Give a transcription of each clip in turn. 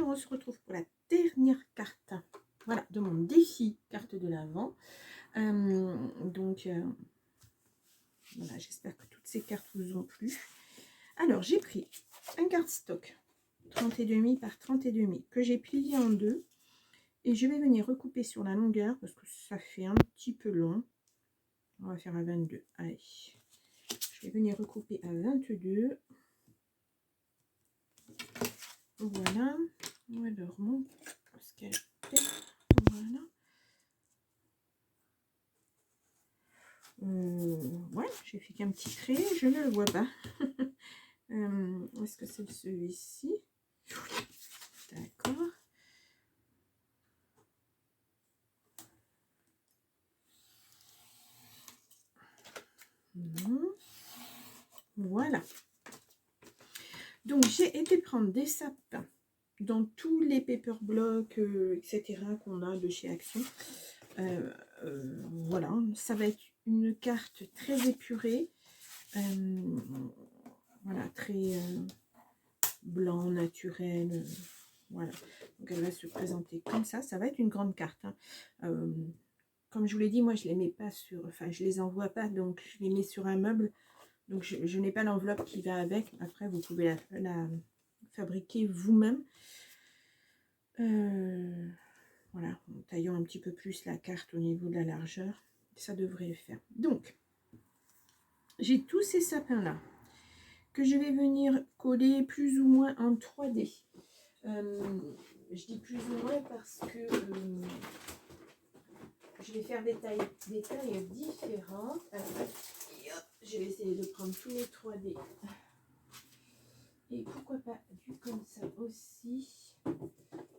on se retrouve pour la dernière carte, voilà, de mon défi carte de l'Avent. Voilà, j'espère que toutes ces cartes vous ont plu. Alors, j'ai pris un cardstock 30,5 par 30,5 que j'ai plié en deux. Et je vais venir recouper sur la longueur parce que ça fait un petit peu long. On va faire à 22. Allez. Je vais venir recouper à 22. Voilà. Alors, mon scalpel. Voilà. Ouais, j'ai fait qu'un petit trait. Je ne le vois pas. Est-ce que c'est celui-ci? D'accord. Voilà. Donc, j'ai été prendre des sapins dans tous les paper blocks, etc. qu'on a de chez Action. Voilà, ça va être une carte très épurée. Voilà, très blanc, naturel. Voilà, donc elle va se présenter comme ça. Ça va être une grande carte. Hein. Comme je vous l'ai dit, moi je les mets pas sur, enfin je les envoie pas, donc je les mets sur un meuble. Donc je n'ai pas l'enveloppe qui va avec. Après vous pouvez la fabriquer vous-même. Voilà, en taillant un petit peu plus la carte au niveau de la largeur, ça devrait le faire. Donc, j'ai tous ces sapins-là que je vais venir coller plus ou moins en 3D. Je dis plus ou moins parce que je vais faire des tailles différentes. Alors, je vais essayer de prendre tous les 3D. Et pourquoi pas du comme ça aussi.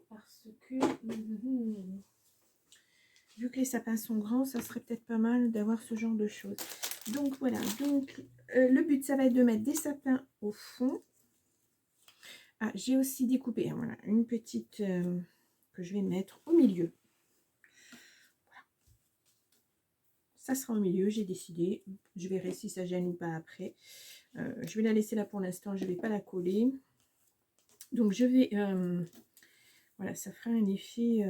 Parce que vu que les sapins sont grands, ça serait peut-être pas mal d'avoir ce genre de choses. Donc voilà, donc le but ça va être de mettre des sapins au fond. Ah, j'ai aussi découpé, voilà, une petite que je vais mettre au milieu. Voilà. Ça sera au milieu, j'ai décidé. Je verrai si ça gêne ou pas après. Je vais la laisser là pour l'instant, je ne vais pas la coller. Donc je vais, voilà, ça fera un effet,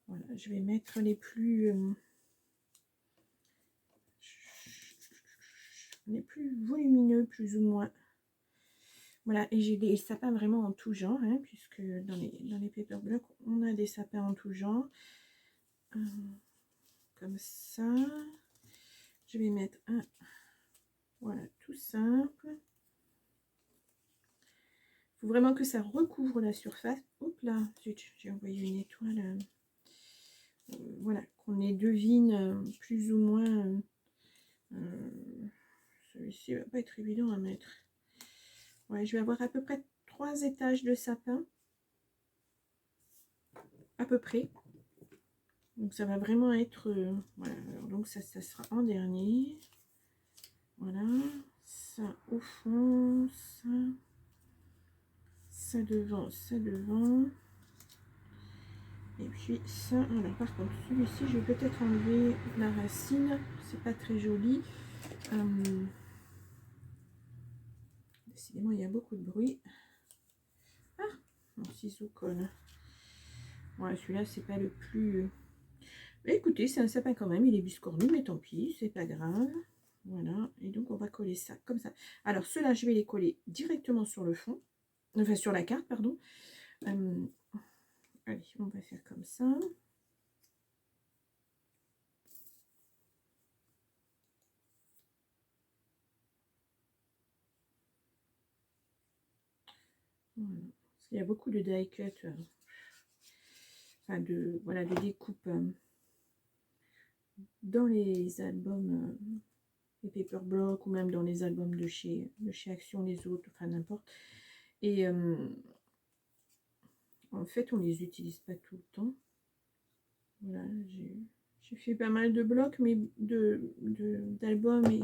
voilà, je vais mettre les plus volumineux, plus ou moins. Voilà, et j'ai des sapins vraiment en tout genre, hein, puisque dans les paper blocks, on a des sapins en tout genre. Comme ça. Je vais mettre un, voilà, tout simple. Il faut vraiment que ça recouvre la surface. Hop là, j'ai envoyé une étoile. Voilà, qu'on les devine plus ou moins. Celui-ci va pas être évident à mettre. Ouais, je vais avoir à peu près 3 étages de sapin. À peu près. Donc ça va vraiment être... voilà, alors donc ça sera en dernier. Voilà, ça au fond, ça devant, ça devant. Et puis ça, alors par contre celui-ci je vais peut-être enlever la racine, c'est pas très joli. Décidément il y a beaucoup de bruit. Ah, mon ciseau colle. Ouais, celui-là c'est pas le plus... Mais écoutez, c'est un sapin quand même, il est biscornu, mais tant pis, c'est pas grave. Voilà, et donc on va coller ça comme ça. Alors ceux-là je vais les coller directement sur le fond, enfin sur la carte, pardon. Allez, on va faire comme ça. Voilà. Parce qu'il y a beaucoup de die cut, enfin voilà, de découpe dans les albums, les paper blocks ou même dans les albums de chez Action, les autres, enfin n'importe. Et en fait, on les utilise pas tout le temps. Voilà, j'ai fait pas mal de blocs, mais d'albums et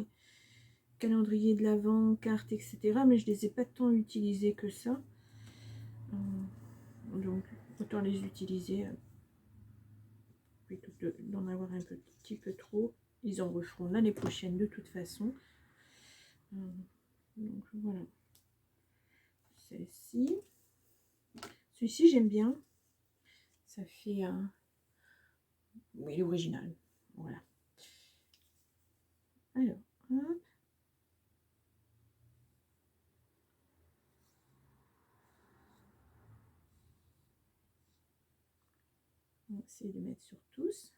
calendrier de l'Avent, cartes, etc. Mais je les ai pas tant utilisés que ça. Donc, autant les utiliser plutôt que d'en avoir un petit peu trop. Ils en referont l'année prochaine de toute façon. Donc voilà. Celle-ci. Celui-ci, j'aime bien. Ça fait un... Oui, l'original. Voilà. Alors, hop. On va essayer de mettre sur tous.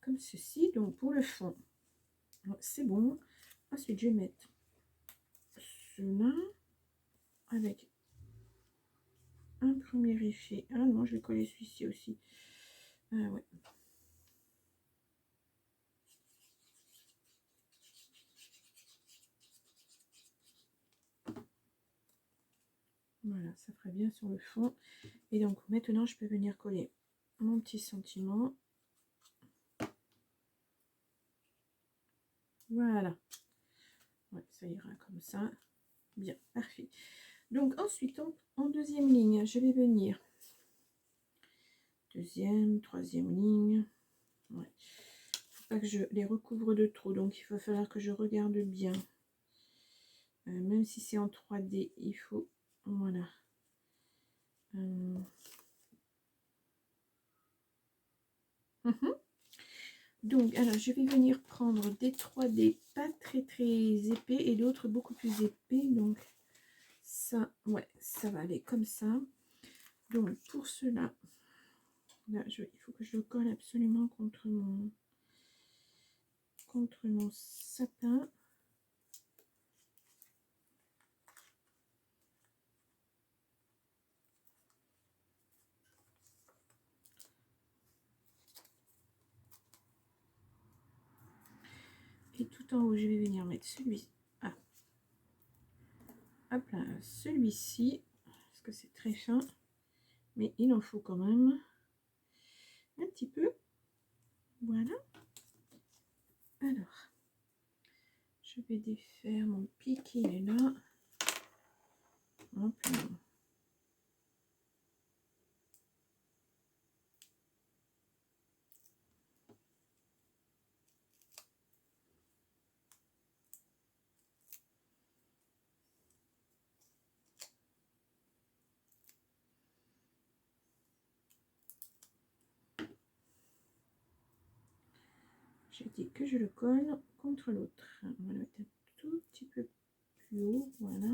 Comme ceci. Donc pour le fond, c'est bon. Ensuite, je vais mettre cela avec un premier effet. Ah non, je vais coller celui-ci aussi. Ah ouais. Voilà, ça ferait bien sur le fond. Et donc maintenant, je peux venir coller mon petit sentiment. Voilà. Ouais, ça ira comme ça. Bien, parfait. Donc ensuite, en deuxième ligne, je vais venir deuxième, troisième ligne. Ouais. Faut pas que je les recouvre de trop, donc il va falloir que je regarde bien. Même si c'est en 3D, il faut... Voilà. Donc, alors, je vais venir prendre des 3D pas très épais et d'autres beaucoup plus épais. Donc, ça, ouais, ça va aller comme ça. Donc, pour cela, là, il faut que je le colle absolument contre mon sapin. Et tout en haut, je vais venir mettre celui-ci. Ah. Hop là, celui-ci, parce que c'est très fin, mais il en faut quand même un petit peu. Voilà. Alors, je vais défaire mon pic, il est là. Hop là. J'ai dit que je le colle contre l'autre. On va le mettre un tout petit peu plus haut. Voilà.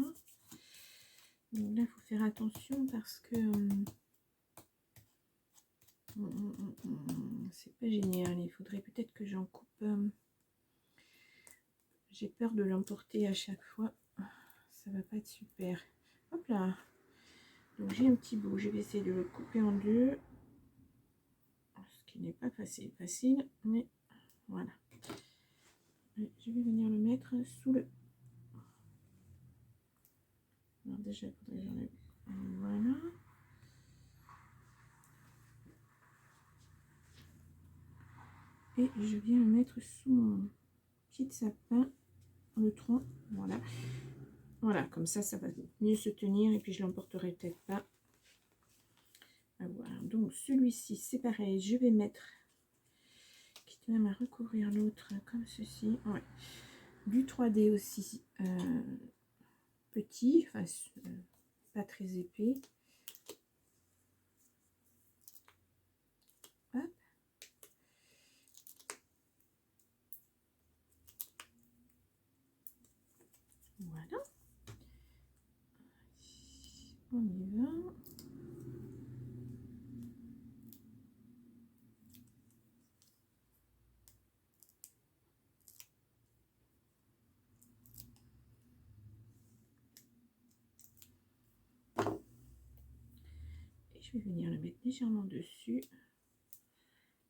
Donc là, il faut faire attention parce que c'est pas génial. Il faudrait peut-être que j'en coupe. J'ai peur de l'emporter à chaque fois. Ça va pas être super. Hop là. Donc j'ai un petit bout. Je vais essayer de le couper en deux. Ce qui n'est pas facile, mais voilà. Je vais venir le mettre sous le... Alors déjà, il faudrait que j'enlève. Voilà. Et je viens le mettre sous mon petit sapin, le tronc. Voilà. Voilà, comme ça, ça va mieux se tenir et puis je l'emporterai peut-être pas. Voilà. Donc celui-ci, c'est pareil. Je vais mettre, quitte même à recouvrir l'autre comme ceci. Ouais. Du 3D aussi petit, enfin pas très épais. Hop. Voilà. On y va. Et je vais venir le mettre légèrement dessus,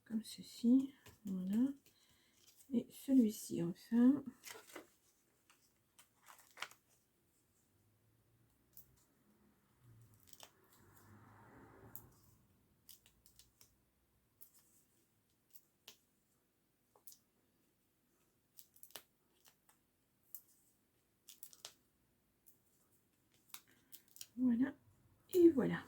comme ceci. Voilà. Et celui-ci enfin. Voilà. Et voilà.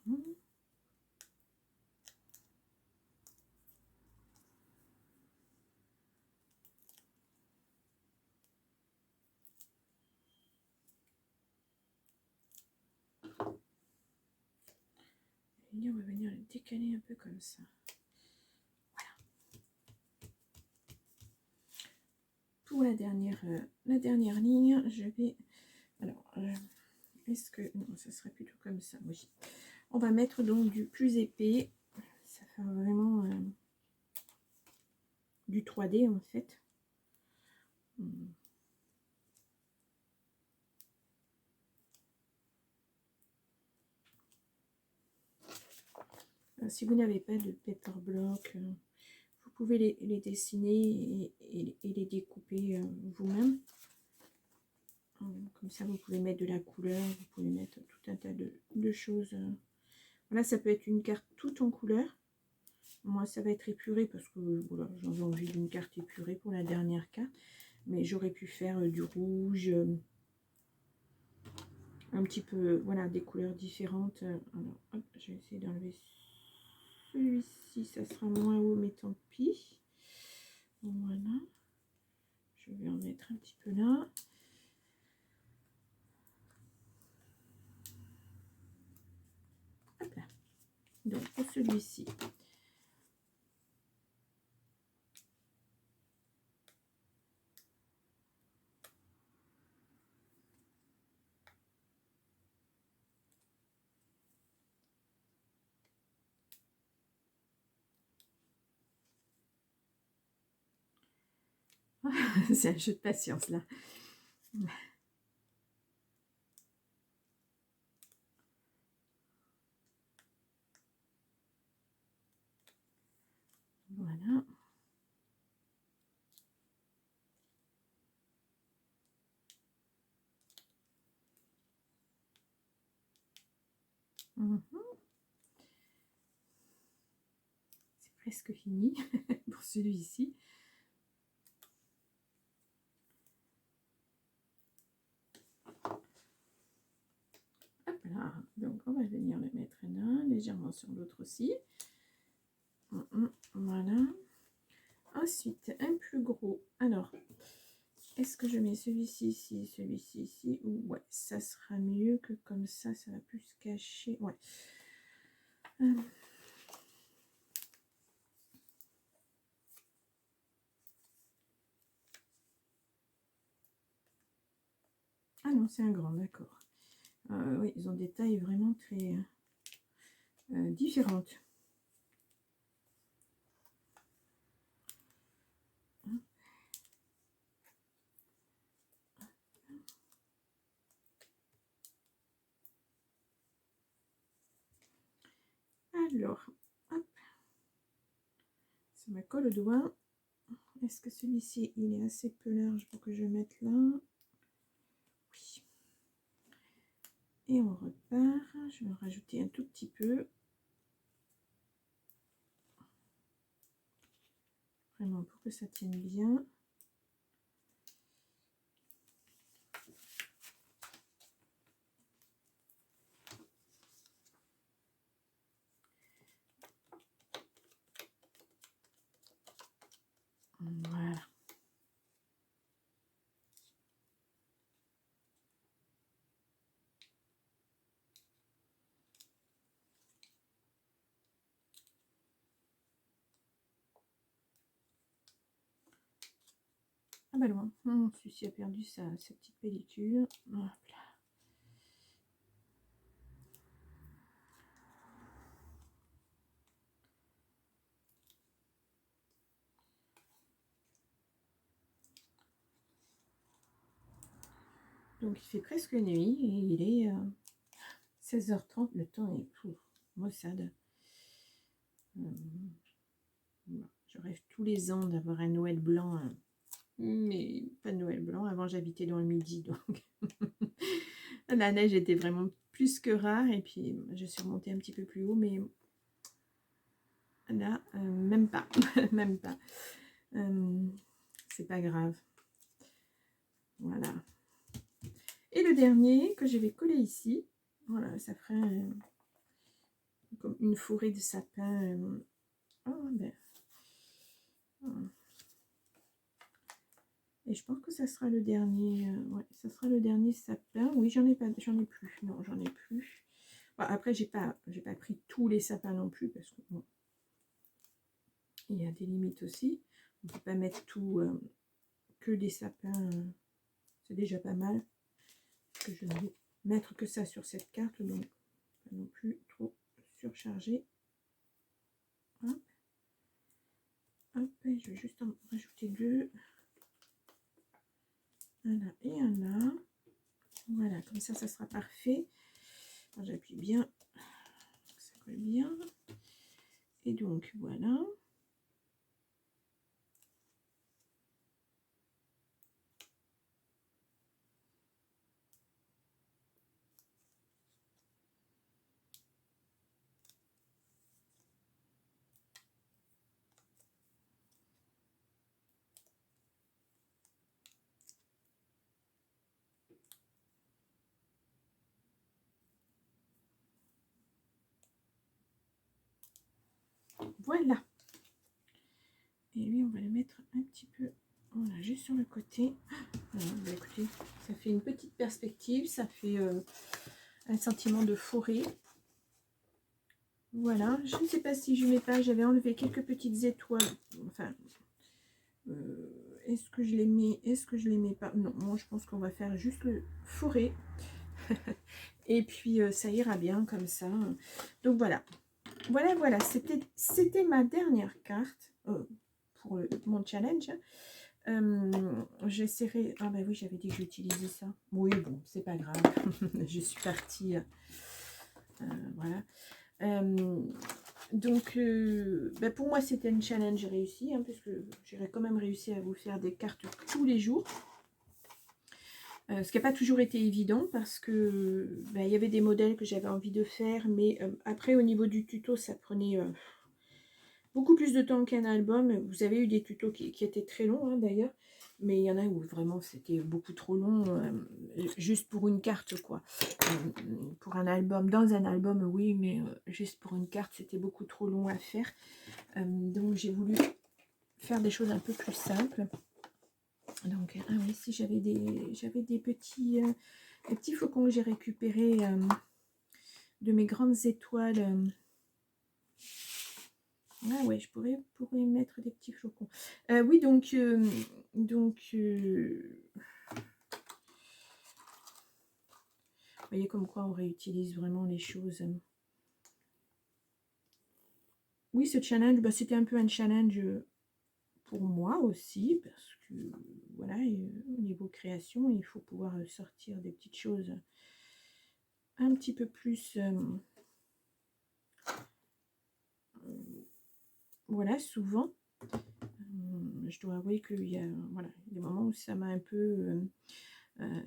Mhm. Et on va venir le décaler un peu comme ça. Pour la dernière ligne, je vais... Alors, est-ce que... Non, ça serait plutôt comme ça, oui. On va mettre donc du plus épais. Ça fait vraiment du 3D en fait. Si vous n'avez pas de paper block, vous pouvez les dessiner et les découper vous-même. Comme ça, vous pouvez mettre de la couleur, vous pouvez mettre tout un tas de choses. Voilà, ça peut être une carte toute en couleur. Moi, ça va être épuré parce que voilà, j'avais envie d'une carte épurée pour la dernière carte. Mais j'aurais pu faire du rouge, un petit peu, voilà, des couleurs différentes. Alors, hop, je vais essayer d'enlever celui-ci, ça sera moins haut, mais tant pis. Voilà. Je vais en mettre un petit peu là. Hop là. Donc, pour celui-ci, c'est un jeu de patience là. Voilà. C'est presque fini pour celui-ci. Hop là. Donc, on va venir le mettre là, légèrement sur l'autre aussi. Voilà. Ensuite, un plus gros. Alors, est-ce que je mets celui-ci ici, celui-ci ici? Ou ouais, ça sera mieux que comme ça va plus se cacher. Ouais. Ah non, c'est un grand, d'accord. Oui, ils ont des tailles vraiment très différentes. Alors, hop, ça me colle au doigt. Est-ce que celui-ci, il est assez peu large pour que je mette là? Oui. Et on repart. Je vais en rajouter un tout petit peu. Vraiment pour que ça tienne bien. Voilà. Ah bah loin. Celui-ci a perdu sa petite pellicule. Hop là. Donc il fait presque nuit et il est 16h30. Le temps est maussade. Je rêve tous les ans d'avoir un Noël blanc. Mais pas de Noël blanc. Avant j'habitais dans le Midi, donc la neige était vraiment plus que rare. Et puis je suis remontée un petit peu plus haut, mais là, même pas. Même pas. C'est pas grave. Voilà. Et le dernier que je vais coller ici, voilà, ça ferait comme une forêt de sapins. Ah, ben. Et je pense que ça sera le dernier. Ouais, ça sera le dernier sapin. Oui, j'en ai plus. Non, j'en ai plus. Bon, après, j'ai pas pris tous les sapins non plus parce que bon, il y a des limites aussi. On ne peut pas mettre tout que des sapins. C'est déjà pas mal. Parce que je ne vais mettre que ça sur cette carte, donc pas non plus trop surcharger. Hop. Hop, et je vais juste en rajouter 2. Un là et un là. Voilà, comme ça sera parfait. J'appuie bien, ça colle bien. Et donc, voilà. Voilà. Et lui, on va le mettre un petit peu, voilà, juste sur le côté. Voilà, bah écoutez, ça fait une petite perspective, ça fait un sentiment de forêt. Voilà, je ne sais pas si je mets pas, j'avais enlevé quelques petites étoiles. Enfin, est-ce que je les mets, est-ce que je les mets pas? Non, moi je pense qu'on va faire juste le forêt. Et puis ça ira bien comme ça. Donc voilà. Voilà, c'était ma dernière carte pour mon challenge. J'essaierai. Ah ben oui, j'avais dit que j'utilisais ça. Oui, bon, c'est pas grave. Je suis partie. Voilà. Donc, ben pour moi, c'était un challenge réussi, hein, puisque j'aurais quand même réussi à vous faire des cartes tous les jours. Ce qui n'a pas toujours été évident parce que ben, il y avait des modèles que j'avais envie de faire, mais après au niveau du tuto ça prenait beaucoup plus de temps qu'un album. Vous avez eu des tutos qui étaient très longs hein, d'ailleurs, mais il y en a où vraiment c'était beaucoup trop long, juste pour une carte quoi. Pour un album, dans un album oui, mais juste pour une carte c'était beaucoup trop long à faire. Donc j'ai voulu faire des choses un peu plus simples. Donc, ah oui, si j'avais des petits flocons que j'ai récupérés de mes grandes étoiles. Ah ouais, je pourrais mettre des petits flocons. Oui, donc vous voyez comme quoi on réutilise vraiment les choses. Oui, ce challenge, bah, c'était un peu un challenge pour moi aussi, parce que voilà, au niveau création, il faut pouvoir sortir des petites choses un petit peu plus voilà, souvent. Je dois avouer qu'il y a voilà, des moments où ça m'a un peu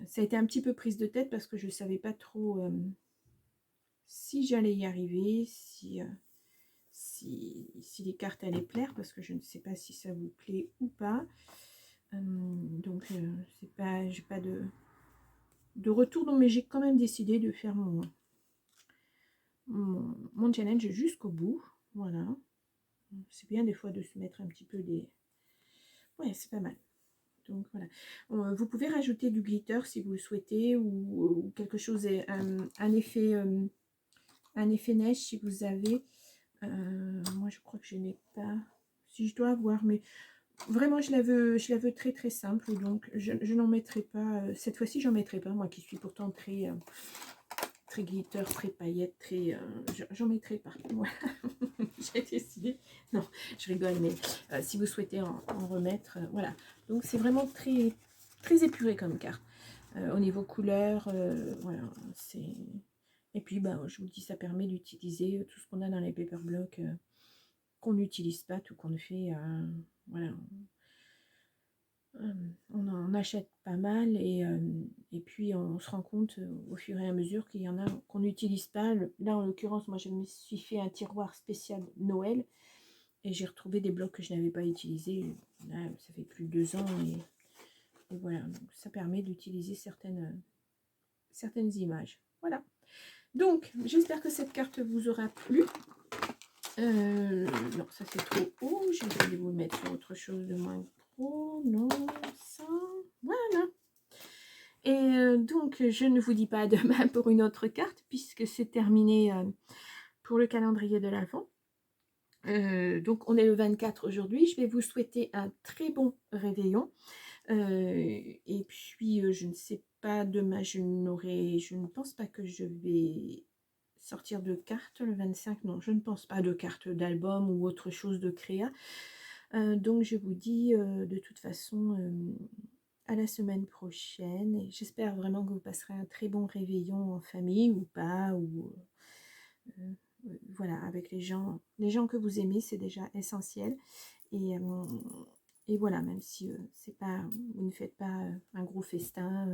ça a été un petit peu prise de tête parce que je ne savais pas trop si j'allais y arriver, si les cartes allaient plaire, parce que je ne sais pas si ça vous plaît ou pas. Donc c'est pas, j'ai pas de retour, donc, mais j'ai quand même décidé de faire mon challenge jusqu'au bout. Voilà, c'est bien des fois de se mettre un petit peu des... Ouais, c'est pas mal. Donc voilà, vous pouvez rajouter du glitter si vous le souhaitez, ou quelque chose, un effet neige si vous avez. Moi je crois que je n'ai pas, si je dois avoir, mais vraiment je la veux très très simple, donc je n'en mettrai pas, cette fois-ci j'en mettrai pas, moi qui suis pourtant très très glitter, très paillettes, très j'en mettrai pas. Voilà. J'ai décidé, non je rigole, mais si vous souhaitez en remettre, voilà, donc c'est vraiment très très épuré comme carte. Au niveau couleur, voilà, c'est... Et puis, bah, je vous dis, ça permet d'utiliser tout ce qu'on a dans les paper blocks qu'on n'utilise pas, tout qu'on fait, voilà. On en achète pas mal et puis on se rend compte au fur et à mesure qu'il y en a qu'on n'utilise pas. Là, en l'occurrence, moi, je me suis fait un tiroir spécial Noël et j'ai retrouvé des blocs que je n'avais pas utilisés. Là, ça fait plus de 2 ans et voilà. Donc, ça permet d'utiliser certaines images. Voilà. Donc, j'espère que cette carte vous aura plu. Non, ça c'est trop haut. Je vais vous mettre sur autre chose de moins gros. Non, ça. Voilà. Et donc, je ne vous dis pas à demain pour une autre carte, puisque c'est terminé pour le calendrier de l'Avent. Donc, on est le 24 aujourd'hui. Je vais vous souhaiter un très bon réveillon. Et puis, je ne sais pas, demain, je ne pense pas que je vais sortir de cartes le 25. Non, je ne pense pas de cartes d'album ou autre chose de créa. Donc, je vous dis de toute façon à la semaine prochaine. Et j'espère vraiment que vous passerez un très bon réveillon en famille ou pas. Ou voilà, avec les gens que vous aimez, c'est déjà essentiel. Et voilà, même si c'est pas, vous ne faites pas un gros festin,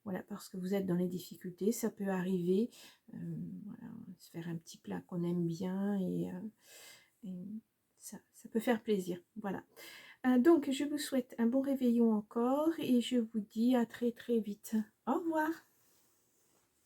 voilà, parce que vous êtes dans les difficultés, ça peut arriver. Voilà, se faire un petit plat qu'on aime bien et ça peut faire plaisir. Voilà. Donc, je vous souhaite un bon réveillon encore et je vous dis à très très vite. Au revoir.